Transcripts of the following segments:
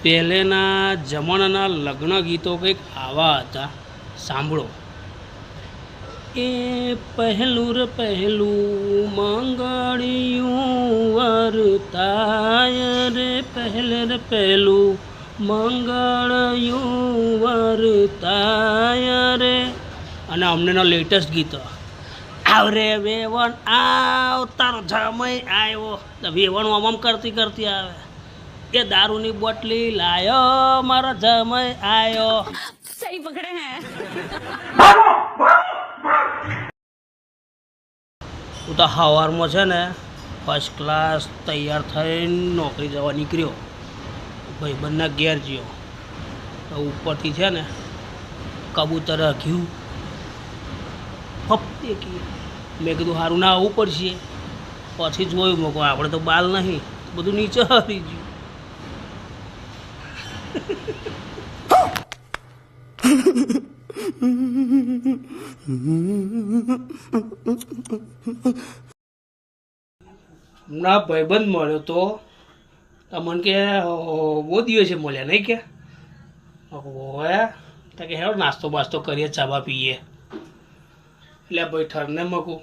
પહેલેના જમાનાના લગ્ન ગીતો કંઈક આવા હતા, સાંભળો. એ પહેલું રે પહેલું મંગળિયું વરતાય રે, પહેલે રે પહેલું મંગળિયું વરતાય રે. અને અમનેનો લેટેસ્ટ ગીતો આવરે વેવણ આવતાર જમય આવ્યો. વેવણ આમ કરતી કરતી આવે, એ દારૂની બોટલી લાયો મારો જમય આવ્યો. सही पकड़े हैं। હું તો સવારમાં છે ને ફર્સ્ટ ક્લાસ તૈયાર થઈને નોકરી જવા નીકળ્યો. ભાઈબંધના ઘેર ગયો તો ઉપરથી છે ને કબૂતર ઘ્યું ફપતી કી. મેં કીધું સારું ના આવવું પડશે. પછી જોયું મૂકો આપણે તો બાલ નહીં, બધું નીચે હરી ગયું. ના ભાઈબંધ મળ્યો તો મને કે બહુ દિવસે મળ્યા નહીં કે હોય તો કે હેરો નાસ્તો બાસ્તો કરીએ, ચાબા પીએ. એટલે ભાઈ ઠરને મૂકું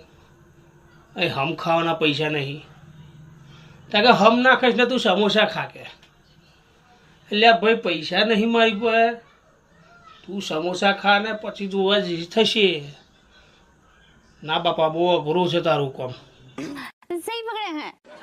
અહીં હમ ખાવાના પૈસા નહીં. ત્યાં કે હમ ના ખાઈશ ને તું સમોસા ખા કે. એટલે ભાઈ પૈસા નહીં મારી પાસે, તું સમોસા ખા ને પછી જોવા જ થશે. ના બાપા બહુ અઘરું છે તારું કામ.